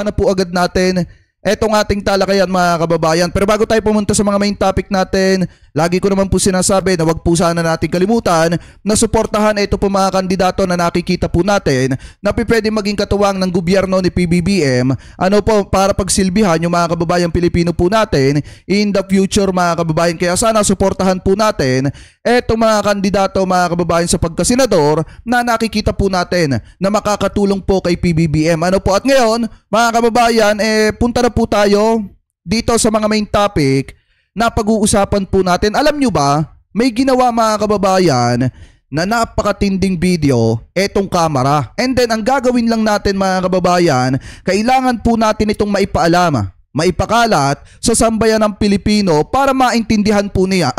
umpisahan na po agad natin etong ating talakayan mga kababayan. Pero bago tayo pumunta sa mga main topic natin, lagi ko naman po sinasabi na wag po sana natin kalimutan na suportahan ito po mga kandidato na nakikita po natin na pwede maging katuwang ng gobyerno ni PBBM. Ano po, para pagsilbihan yung mga kababayang Pilipino po natin in the future mga kababayan. Kaya sana suportahan po natin etong mga kandidato mga kababayan sa pagkasenador na nakikita po natin na makakatulong po kay PBBM. Ano po, at ngayon mga kababayan, punta na po tayo dito sa mga main topic na pag-uusapan po natin. Alam nyo ba, may ginawa mga kababayan na napakatinding video etong kamera. And then ang gagawin lang natin mga kababayan, kailangan po natin itong maipaalam, maipakalat sa sambayan ng Pilipino para maintindihan po nila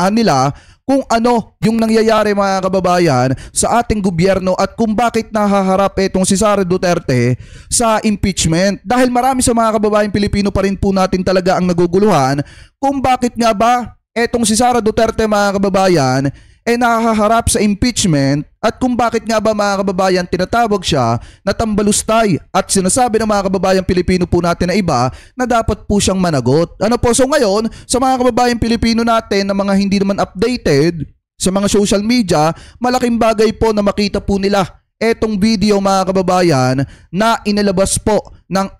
kung ano yung nangyayari mga kababayan sa ating gobyerno at kung bakit nahaharap itong si Sara Duterte sa impeachment. Dahil marami sa mga kababayan Pilipino pa rin po natin talaga ang naguguluhan kung bakit nga ba etong si Sara Duterte mga kababayan nahaharap sa impeachment at kung bakit nga ba mga kababayan tinatawag siya na tambalustay at sinasabi ng mga kababayan Pilipino po natin na iba na dapat po siyang managot. Ano po, so ngayon sa mga kababayan Pilipino natin na mga hindi naman updated sa mga social media, malaking bagay po na makita po nila etong video mga kababayan na inilabas po ng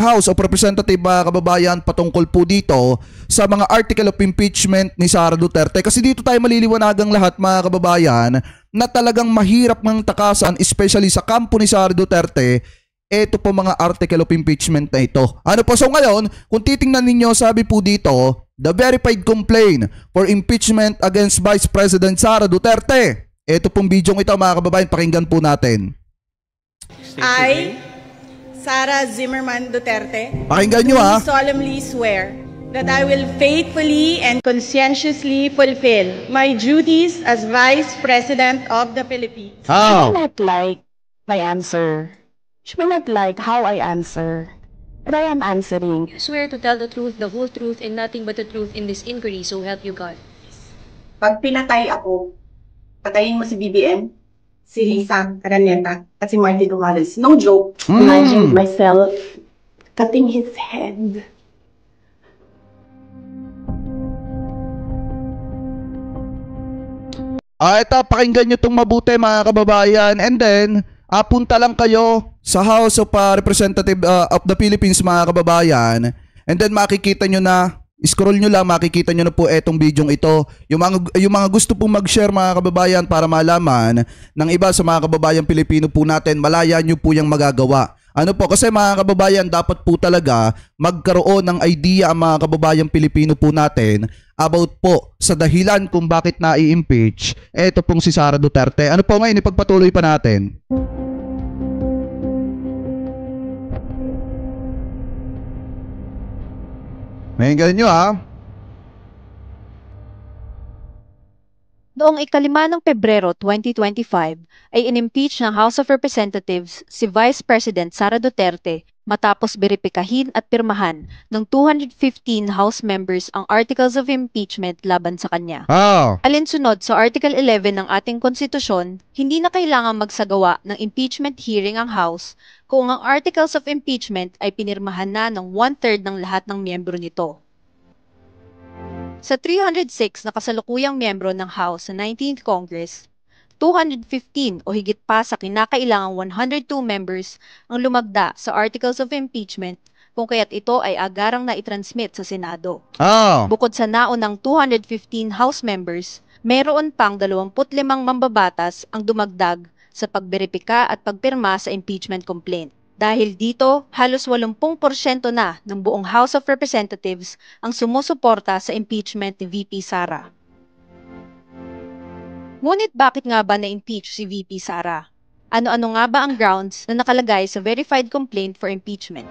House of Representatives mga kababayan patungkol po dito sa mga article of impeachment ni Sara Duterte. Kasi dito tayo maliliwanagang lahat mga kababayan na talagang mahirap ng takasan, especially sa kampo ni Sara Duterte, ito po mga article of impeachment na ito. Ano po, so ngayon kung titingnan ninyo, sabi po dito, the verified complaint for impeachment against Vice President Sara Duterte. Ito pong video ito mga kababayan, pakinggan po natin. I, Sara Zimmerman Duterte, pakinggan nyo ha. solemnly swear that I will faithfully and conscientiously fulfill my duties as Vice President of the Philippines. She may not like my answer. She may not like how I answer. But I am answering. Swear to tell the truth, the whole truth, and nothing but the truth in this inquiry, so help you God. Pag pinatay ako, patayin mo si BBM, si Risa Araneta, at si Martin Romualdez. No joke. Imagine myself cutting his head. Ito, pakinggan nyo itong mabuti mga kababayan. And then, punta lang kayo sa House of Representatives of the Philippines mga kababayan. And then makikita nyo na, scroll nyo lang, makikita nyo na po etong video ito. Yung mga gusto pong mag-share mga kababayan para malaman ng iba sa mga kababayan Pilipino po natin, malaya nyo po yung magagawa. Ano po, kasi mga kababayan, dapat po talaga magkaroon ng idea ang mga kababayan Pilipino po natin about po sa dahilan kung bakit na-i-impeach eto pong si Sara Duterte. Ano po, ngayon ipagpatuloy pa natin. Mahingan nyo ha. Noong 5 ng Pebrero 2025 ay inimpeach ng House of Representatives si Vice President Sara Duterte matapos beripikahin at pirmahan ng 215 House members ang Articles of Impeachment laban sa kanya. Alinsunod sa Article 11 ng ating konstitusyon, hindi na kailangang magsagawa ng impeachment hearing ang House kung ang Articles of Impeachment ay pinirmahan na ng 1/3 ng lahat ng miyembro nito. Sa 306 na kasalukuyang miyembro ng House sa 19th Congress, 215 o higit pa sa kinakailangang 102 members ang lumagda sa Articles of Impeachment kung kaya't ito ay agarang na i-transmit sa Senado. Bukod sa naunang 215 House members, mayroon pang 25 mambabatas ang dumagdag sa pagberipika at pagpirma sa impeachment complaint. Dahil dito, halos 80% na ng buong House of Representatives ang sumusuporta sa impeachment ni VP Sara. Ngunit bakit nga ba na-impeach si VP Sara? Ano-ano nga ba ang grounds na nakalagay sa verified complaint for impeachment?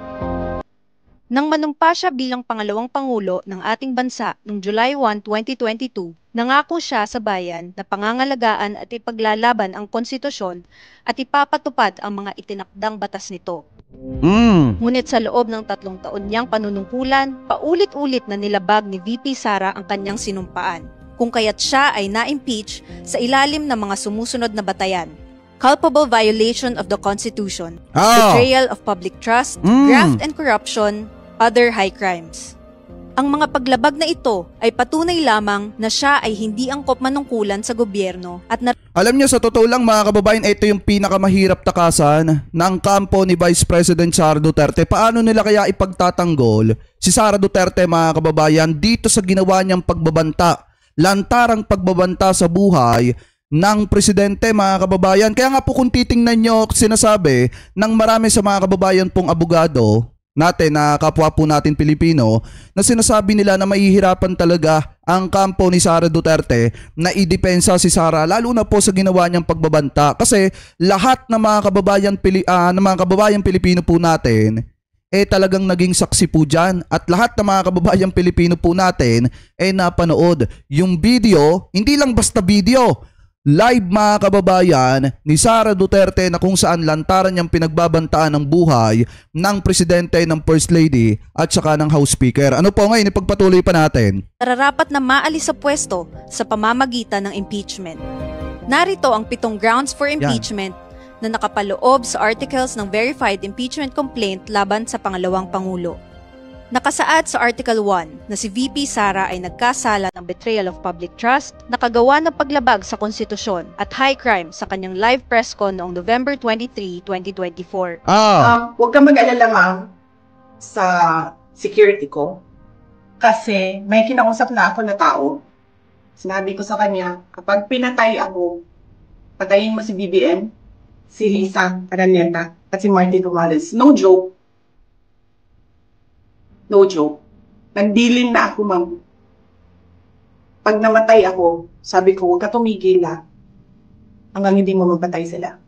Nang manumpa siya bilang pangalawang pangulo ng ating bansa noong July 1, 2022, nangako siya sa bayan na pangangalagaan at ipaglalaban ang konstitusyon at ipapatupad ang mga itinakdang batas nito. Ngunit sa loob ng 3 taon niyang panunungkulan, paulit-ulit na nilabag ni VP Sara ang kanyang sinumpaan, kung kaya't siya ay na-impeach sa ilalim ng mga sumusunod na batayan. culpable violation of the Constitution, Ah. betrayal of public trust, graft and corruption, other high crimes. Ang mga paglabag na ito ay patunay lamang na siya ay hindi angkop manungkulan sa gobyerno at Alam niyo, sa totoo lang mga kababayan, ito yung pinakamahirap takasan ng kampo ni Vice President Sara Duterte. Paano nila kaya ipagtatanggol si Sara Duterte mga kababayan dito sa ginawa niyang pagbabanta, lantarang pagbabanta sa buhay ng presidente mga kababayan. Kaya nga po kung titingnan nyo, sinasabi ng marami sa mga kababayan pong abogado natin na kapwa po natin Pilipino na sinasabi nila na mahihirapan talaga ang kampo ni Sara Duterte na idepensa si Sara, lalo na po sa ginawa niyang pagbabanta, kasi lahat ng mga kababayan Pilipino po natin talagang naging saksi po dyan, at lahat ng mga kababayan Pilipino po natin napanood yung video, hindi lang basta video, live mga kababayan ni Sara Duterte na kung saan lantaran niyang pinagbabantaan ng buhay ng presidente, ng First Lady at saka ng House Speaker. Ano po ngayon, ipagpatuloy pa natin. nararapat na maalis sa pwesto sa pamamagitan ng impeachment. Narito ang 7 grounds for impeachment na nakapaloob sa articles ng verified impeachment complaint laban sa pangalawang Pangulo. Nakasaad sa Article 1 na si VP Sara ay nagkasala ng betrayal of public trust, nakagawa ng paglabag sa konstitusyon at high crime sa kanyang live press con noong November 23, 2024. Huwag kang mag-alala, ma'am, sa security ko. Kasi may kinausap na ako na tao. Sinabi ko sa kanya, kapag pinatay ako, patayin mo si BBM, si Risa Araneta, at si Martin Romualdez. No joke. No joke. Nagdiling na ako, ma'am. Pag namatay ako, sabi ko, huwag ka tumigil hanggang hindi mo magpatay sila.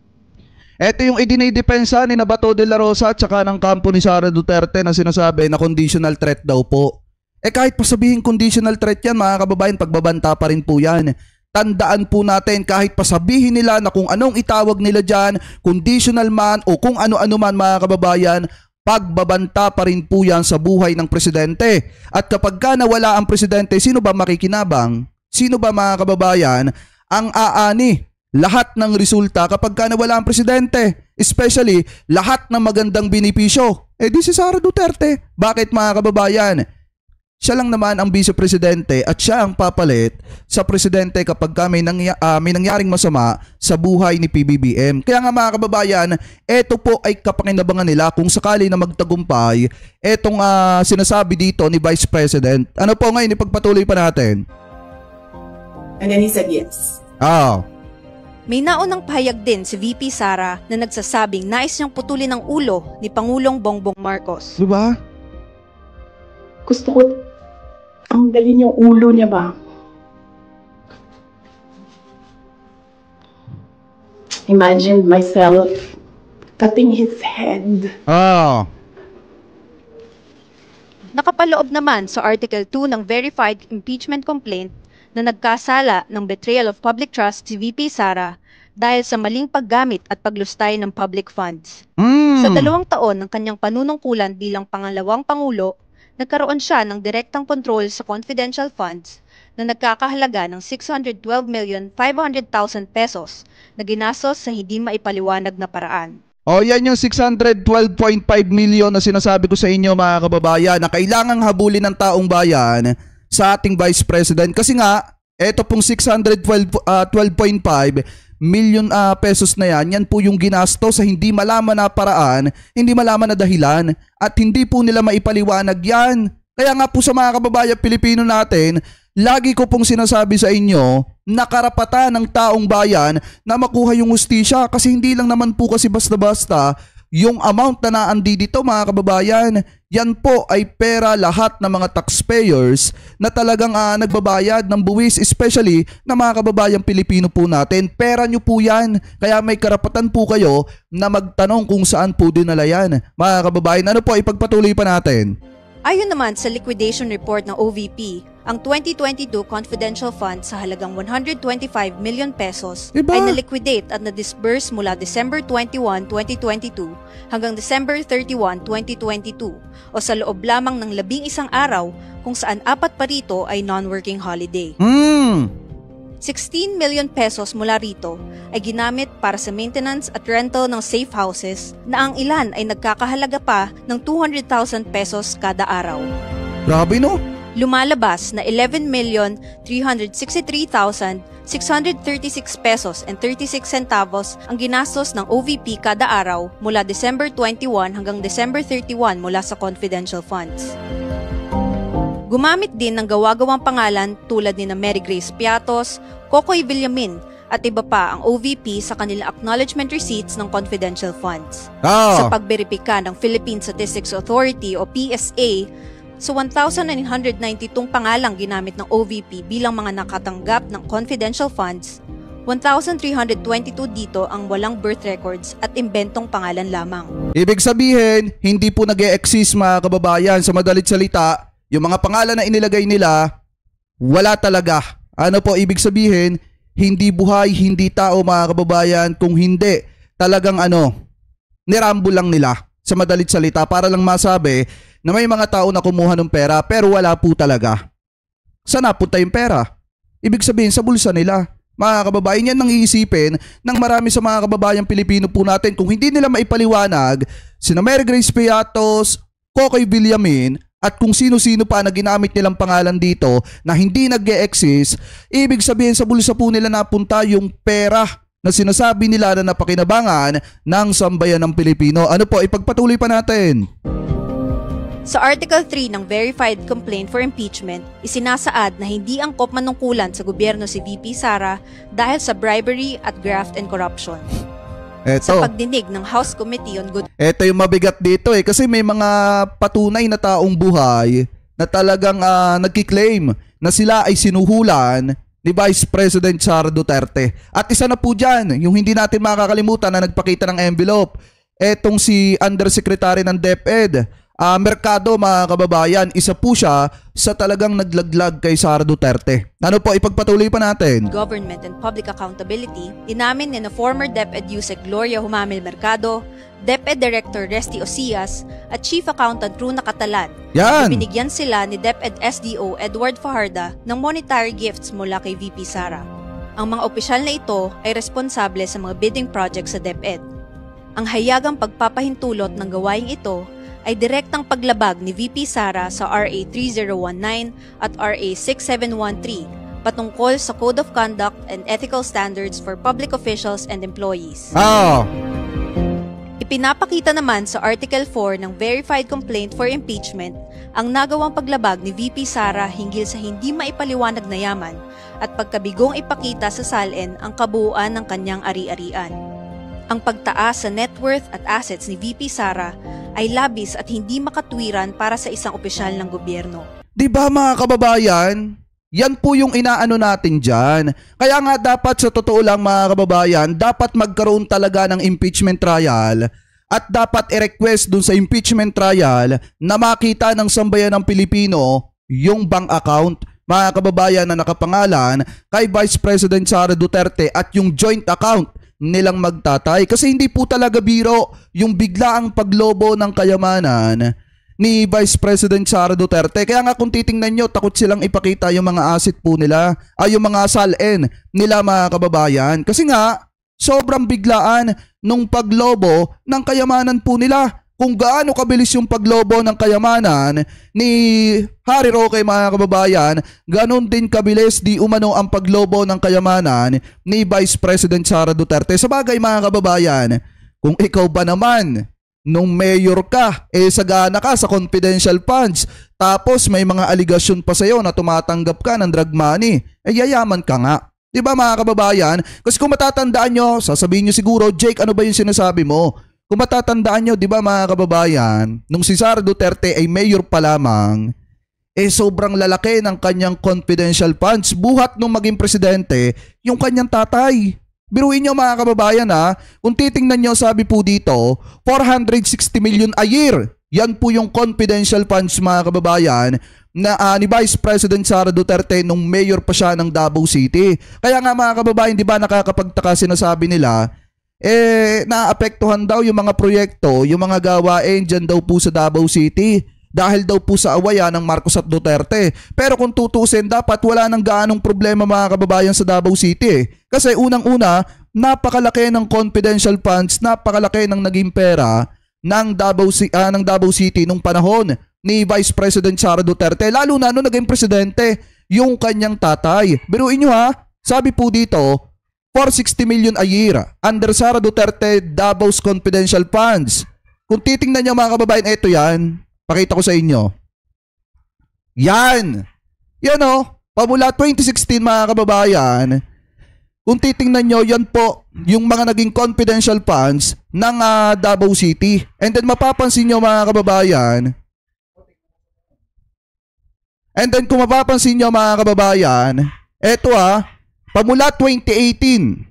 Ito yung idinidepensa ni Bato de la Rosa at saka ng kampo ni Sara Duterte na sinasabi na conditional threat daw po. Kahit pa sabihin conditional threat yan mga kababayan, pagbabanta pa rin po yan. Tandaan po natin, kahit pa sabihin nila na kung anong itawag nila dyan, conditional man o kung ano-ano man mga kababayan, pagbabanta pa rin po yan sa buhay ng presidente. At kapag ka nawala ang presidente, sino ba makikinabang? Sino ba mga kababayan ang aani? Lahat ng resulta kapag ka nawala ang presidente. Especially, lahat ng magandang benepisyo. Di si Sara Duterte. Bakit mga kababayan? Siya lang naman ang vice-presidente at siya ang papalit sa presidente kapag may nangyaring masama sa buhay ni PBBM. Kaya nga mga kababayan, ito po ay kapakinabangan nila kung sakali na magtagumpay etong sinasabi dito ni Vice President. Ano po ngayon, ipagpatuloy pa natin. And then he said yes. May naunang pahayag din si VP Sara na nagsasabing nais niyang putulin ang ulo ni Pangulong Bongbong Marcos. Diba? Gusto ko tanggalin yung ulo niya ba? Imagine myself cutting his head. Nakapaloob naman sa Article 2 ng verified impeachment complaint na nagkasala ng betrayal of public trust si VP Sara dahil sa maling paggamit at paglustay ng public funds. Sa 2 taon ng kanyang panunungkulan bilang pangalawang Pangulo, nagkaroon siya ng direktang kontrol sa confidential funds na nagkakahalaga ng 612,500,000 pesos na ginastos sa hindi maipaliwanag na paraan. Yan yung 612.5 million na sinasabi ko sa inyo mga kababayan na kailangang habulin ng taong bayan sa ating Vice President. Kasi nga, eto pong 612.5 million pesos na yan po yung ginasto sa hindi malaman na paraan, hindi malaman na dahilan, at hindi po nila maipaliwanag yan. Kaya nga po sa mga kababayan Pilipino natin, lagi ko pong sinasabi sa inyo na karapatan ng taong bayan na makuha yung hustisya, kasi hindi lang naman po kasi basta-basta yung amount na naandi dito mga kababayan. Yan po ay pera lahat ng mga taxpayers na talagang nagbabayad ng buwis, especially na mga kababayan Pilipino po natin. Pera nyo po yan. Kaya may karapatan po kayo na magtanong kung saan po dinala yan. Mga kababayan, ano po, ipagpatuloy pa natin. Ayon naman sa liquidation report ng OVP, ang 2022 confidential fund sa halagang 125 million pesos ay na-liquidate at na-disburse mula December 21, 2022 hanggang December 31, 2022 o sa loob lamang ng 11 araw kung saan 4 pa rito ay non-working holiday. 16 million pesos mula rito ay ginamit para sa maintenance at rental ng safe houses na ang ilan ay nagkakahalaga pa ng 200,000 pesos kada araw. Grabe no? Lumalabas na 11,363,636 pesos and 36 centavos ang ginastos ng OVP kada araw mula December 21 hanggang December 31 mula sa confidential funds. Gumamit din ng gawa-gawang pangalan tulad ni na Mary Grace Piatos, Kokoy Villamin at iba pa ang OVP sa kanilang acknowledgement receipts ng confidential funds. Sa pagberipika ng Philippine Statistics Authority o PSA, sa 1,992 pangalang ginamit ng OVP bilang mga nakatanggap ng confidential funds, 1,322 dito ang walang birth records at imbentong pangalan lamang. Ibig sabihin, hindi po nag-e-exist mga kababayan. Sa madalit salita, yung mga pangalan na inilagay nila, wala talaga. Ano po ibig sabihin? Hindi buhay, hindi tao mga kababayan. Kung hindi, talagang nirambo lang nila. Sa madalit salita, para lang masabi na may mga tao na kumuha ng pera pero wala po talaga. Saan napunta yung pera? Ibig sabihin sa bulsa nila. Mga kababayan, yan nang iisipin ng marami sa mga kababayang Pilipino po natin. Kung hindi nila maipaliwanag, sina Mary Grace Piatos, Kokoy Villamin, at kung sino-sino pa na ginamit nilang pangalan dito na hindi nag-e-exist, ibig sabihin sa bulsa po nila napunta yung pera na sinasabi nila na napakinabangan ng sambayan ng Pilipino. Ano po, ipagpatuloy pa natin. Sa Article 3 ng Verified Complaint for Impeachment, isinasaad na hindi angkop manungkulan sa gobyerno si VP Sara dahil sa bribery at graft and corruption. Sa pagdinig ng House Committee on Good... Ito yung mabigat dito kasi may mga patunay na taong buhay na talagang nagkiklaim na sila ay sinuhulan ni Vice President Sara Duterte. At isa na po dyan, yung hindi natin makakalimutan na nagpakita ng envelope. Etong si Undersecretary ng DepEd, Mercado mga kababayan, isa po siya sa talagang naglaglag kay Sara Duterte. Ano po, ipagpatuloy pa natin. Government and Public Accountability, inamin ni na former DepEd Yusek Gloria Humamil Mercado, DepEd Director Resty Osias, at Chief Accountant Runa Catalan. Yan! Binigyan sila ni DepEd SDO Edward Fajarda ng monetary gifts mula kay VP Sara. Ang mga opisyal na ito ay responsable sa mga bidding projects sa DepEd. Ang hayagang pagpapahintulot ng gawaing ito ay direktang paglabag ni VP Sara sa RA 3019 at RA 6713 patungkol sa Code of Conduct and Ethical Standards for Public Officials and Employees. Ipinapakita naman sa Article 4 ng Verified Complaint for Impeachment ang nagawang paglabag ni VP Sara hinggil sa hindi maipaliwanag na yaman at pagkabigong ipakita sa salin ang kabuuan ng kanyang ari-arian. Ang pagtaas sa net worth at assets ni VP Sara ay labis at hindi makatwiran para sa isang opisyal ng gobyerno. Diba mga kababayan? Yan po yung inaano natin dyan. Kaya nga dapat sa totoo lang mga kababayan, dapat magkaroon talaga ng impeachment trial at dapat i-request dun sa impeachment trial na makita ng sambayan ng Pilipino yung bank account mga kababayan na nakapangalan kay Vice President Sara Duterte at yung joint account nilang magtatay. Kasi hindi po talaga biro yung biglaang paglobo ng kayamanan ni Vice President Sara Duterte. Kaya nga kung titingnan nyo, takot silang ipakita yung mga asset po nila, yung mga salin nila mga kababayan. Kasi nga, sobrang biglaan nung paglobo ng kayamanan po nila. Kung gaano kabilis yung paglobo ng kayamanan ni Harry Roque mga kababayan, ganon din kabilis di umano ang paglobo ng kayamanan ni Vice President Sara Duterte. Sa bagay mga kababayan, kung ikaw ba naman nung mayor ka, sagana ka sa confidential funds, tapos may mga aligasyon pa sa'yo na tumatanggap ka ng drug money, yayaman ka nga. Diba mga kababayan? Kasi kung matatandaan nyo, sasabihin nyo siguro, Jake, ano ba yung sinasabi mo? Kung matatandaan nyo, di ba mga kababayan, nung si Sara Duterte ay mayor pa lamang, sobrang lalaki ng kanyang confidential funds. Buhat nung maging presidente, yung kanyang tatay. Biruin nyo mga kababayan kung titingnan nyo, sabi po dito, 460 million a year. Yan po yung confidential funds mga kababayan na ni Vice President Sara Duterte nung mayor pa siya ng Davao City. Kaya nga mga kababayan, di ba nakakapagtaka sinasabi nila, naapektuhan daw yung mga proyekto, yung mga gawain dyan daw po sa Davao City. dahil daw po sa awayan ng Marcos at Duterte. Pero kung tutusin, dapat wala nang gaanong problema mga kababayan sa Davao City. Kasi unang-una, napakalaki ng confidential funds, napakalaki ng naging pera ng Davao City nung panahon ni Vice President Sara Duterte. Lalo na nung naging presidente yung kanyang tatay. Biruin nyo ha, sabi po dito, 460 million a year under Sara Duterte Davao's confidential funds. Kung titingnan nyo mga kababayan, ito yan. Pakita ko sa inyo. Yan. Yan o. Pamula 2016 mga kababayan, kung titingnan nyo, yan po yung mga naging confidential funds ng Davao City. And then mapapansin nyo mga kababayan, mga kababayan, eto pamula 2018,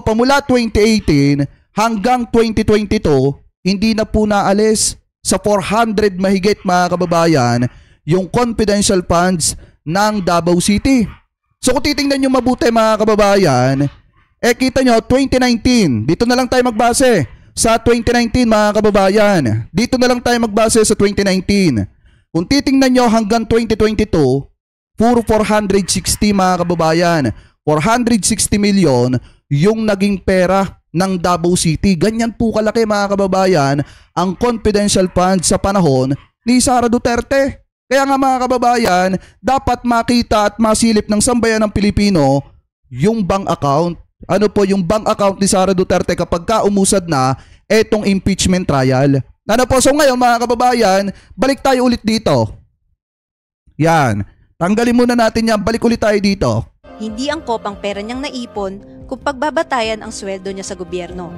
pamula 2018 hanggang 2022, hindi na po naalis sa 400 mahigit mga kababayan yung confidential funds ng Davao City. So kung titingnan nyo mabuti mga kababayan, kita nyo 2019, dito na lang tayo magbase sa 2019 mga kababayan. Dito na lang tayo magbase sa 2019. Kung titingnan nyo hanggang 2022, puro 460 mga kababayan. 460 million yung naging pera ng Davao City. Ganyan po kalaki mga kababayan ang confidential funds sa panahon ni Sara Duterte. Kaya nga mga kababayan, dapat makita at masilip ng sambayan ng Pilipino yung bank account. Ano po yung bank account ni Sara Duterte kapag umusad na etong impeachment trial. Ano po, so ngayon mga kababayan, balik tayo ulit dito. Yan. Tanggalin muna natin yan. Balik ulit tayo dito. Hindi angkop ang pera niyang naipon kung pagbabatayan ang sweldo niya sa gobyerno.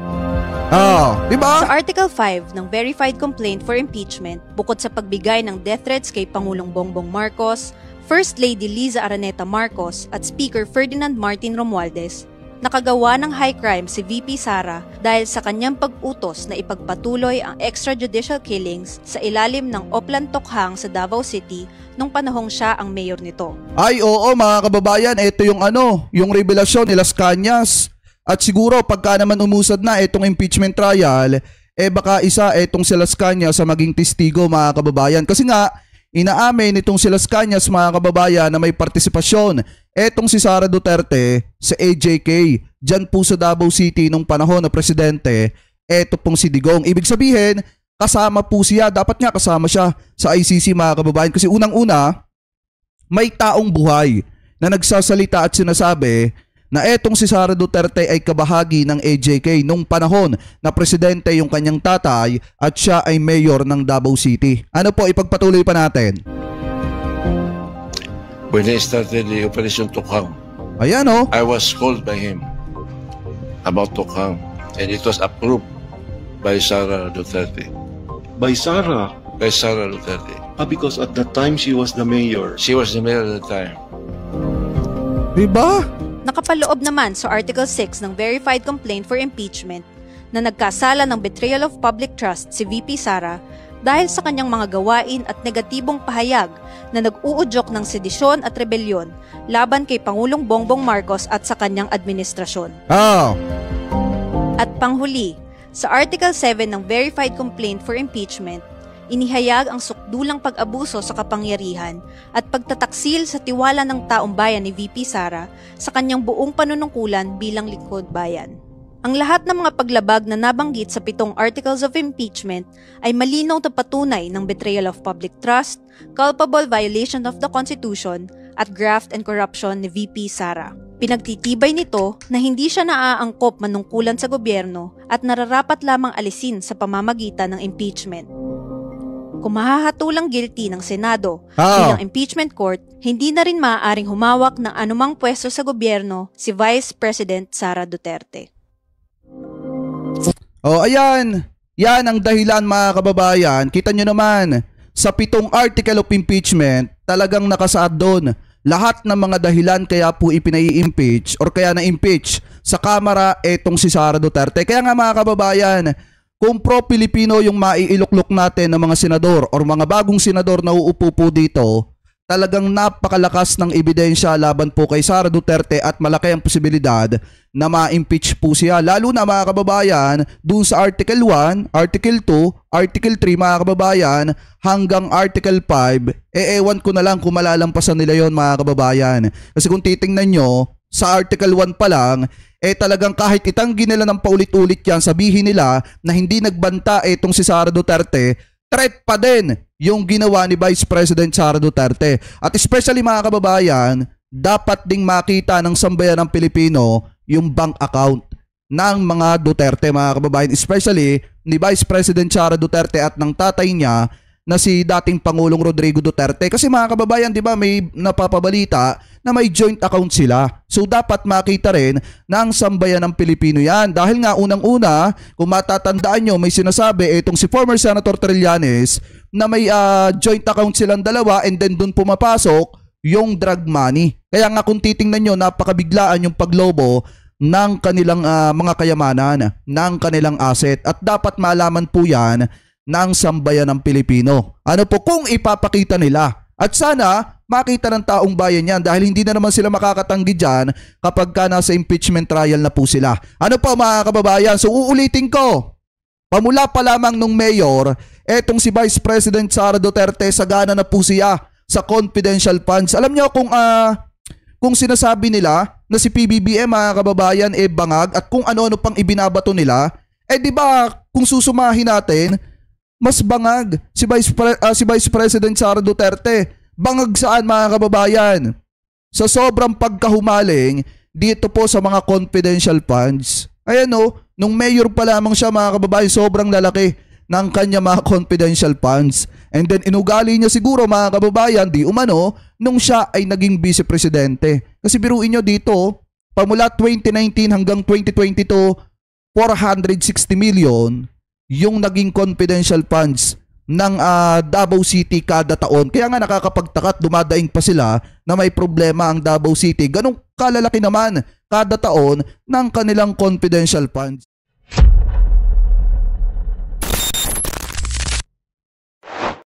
Di ba? Sa Article 5 ng Verified Complaint for Impeachment, bukod sa pagbigay ng death threats kay Pangulong Bongbong Marcos, First Lady Liza Araneta Marcos at Speaker Ferdinand Martin Romualdez, nakagawa ng high crime si VP Sara dahil sa kanyang pag-utos na ipagpatuloy ang extrajudicial killings sa ilalim ng Oplan Tokhang sa Davao City nung panahong siya ang mayor nito. Ay oo mga kababayan, ito yung yung revelasyon ni Las Cañas. At siguro pagka naman umusad na itong impeachment trial, baka isa itong si Las Cañas sa maging testigo mga kababayan. Kasi nga, inaamin itong si Las Cañas mga kababayan na may partisipasyon etong si Sara Duterte sa AJK dyan po sa Davao City nung panahon na presidente, eto pong si Digong. Ibig sabihin, kasama po siya, dapat nga kasama siya sa ICC mga kababayan. Kasi unang-una, may taong buhay na nagsasalita at sinasabi na etong si Sara Duterte ay kabahagi ng AJK nung panahon na presidente yung kanyang tatay at siya ay mayor ng Davao City. Ano po, ipagpatuloy pa natin. When he started the Operation Tokhang, ayan I was called by him about Tokhang, and it was approved by Sara Duterte. By Sara? By Sara Duterte. Because at that time she was the mayor. She was the mayor at the time. Diba? Nakapaloob naman sa Article 6 ng Verified Complaint for Impeachment na nagkasala ng betrayal of public trust si VP Sara dahil sa kanyang mga gawain at negatibong pahayag na nag-uudyok ng sedisyon at rebelyon laban kay Pangulong Bongbong Marcos at sa kanyang administrasyon. At panghuli, sa Article 7 ng Verified Complaint for Impeachment, inihayag ang sukdulang pag-abuso sa kapangyarihan at pagtataksil sa tiwala ng taong bayan ni VP Sara sa kanyang buong panunungkulan bilang lingkod bayan. Ang lahat ng mga paglabag na nabanggit sa 7 Articles of Impeachment ay malinaw na patunay ng betrayal of public trust, culpable violation of the Constitution, at graft and corruption ni VP Sara. Pinagtitibay nito na hindi siya naaangkop manungkulan sa gobyerno at nararapat lamang alisin sa pamamagitan ng impeachment. Kung mahahatulang guilty ng Senado bilang impeachment court, hindi na rin maaaring humawak ng anumang pwesto sa gobyerno si Vice President Sara Duterte. Ayan. Yan ang dahilan mga kababayan. Kita nyo naman, sa 7 article of impeachment, talagang nakasaad doon lahat ng mga dahilan kaya po ipinai-impeach or kaya na-impeach sa Kamara etong si Sara Duterte. Kaya nga mga kababayan, kung pro-Pilipino yung maiiluklok natin ng mga senador or mga bagong senador na uupo po dito, talagang napakalakas ng ebidensya laban po kay Sara Duterte at malaki ang posibilidad na ma-impeach po siya. Lalo na mga kababayan, dun sa Article 1, Article 2, Article 3 mga kababayan, hanggang Article 5, ewan ko na lang kung malalampasan nila yon mga kababayan. Kasi kung titingnan nyo, sa Article 1 pa lang, talagang kahit itanggi nila ng paulit-ulit yan, sabihin nila na hindi nagbanta itong si Sara Duterte, threat pa din yung ginawa ni Vice President Sara Duterte. At especially mga kababayan, dapat ding makita ng sambayan ng Pilipino yung bank account ng mga Duterte mga kababayan. Especially ni Vice President Sara Duterte at ng tatay niya na si dating Pangulong Rodrigo Duterte. Kasi mga kababayan, di ba may napapabalita na may joint account sila. So dapat makita rin ng sambayan ng Pilipino yan. Dahil nga unang-una, kung matatandaan nyo, may sinasabi itong si former Senator Trillanes na may joint account silang dalawa and then dun pumapasok yung drug money. Kaya nga kung titingnan nyo, napakabiglaan yung paglobo ng kanilang mga kayamanan, ng kanilang asset. At dapat malaman po yan ng sambayan ng Pilipino. Ano po kung ipapakita nila? At sana makita ng taong bayan yan dahil hindi na naman sila makakatanggi dyan kapag ka nasa impeachment trial na po sila. Ano po mga kababayan? So uulitin ko, pamula pa lamang nung mayor, etong si Vice President Sara Duterte, sagana na po siya sa confidential funds. Alam niyo kung sinasabi nila na si PBBM mga kababayan bangag at kung ano-ano pang ibinabato nila, di ba kung susumahin natin, mas bangag si Vice President Sara Duterte. Bangag saan mga kababayan? Sa sobrang pagkahumaling dito po sa mga confidential funds. Ayan nung mayor pa lamang siya mga kababayan, sobrang lalaki ng kanya mga confidential funds. And then inugali niya siguro mga kababayan, di umano, nung siya ay naging vice presidente. Kasi biruin nyo dito, pamula 2019 hanggang 2022, 460 million yung naging confidential funds ng Davao City kada taon. Kaya nga nakakapagtaka at dumadaing pa sila na may problema ang Davao City. Ganong kalalaki naman kada taon ng kanilang confidential funds.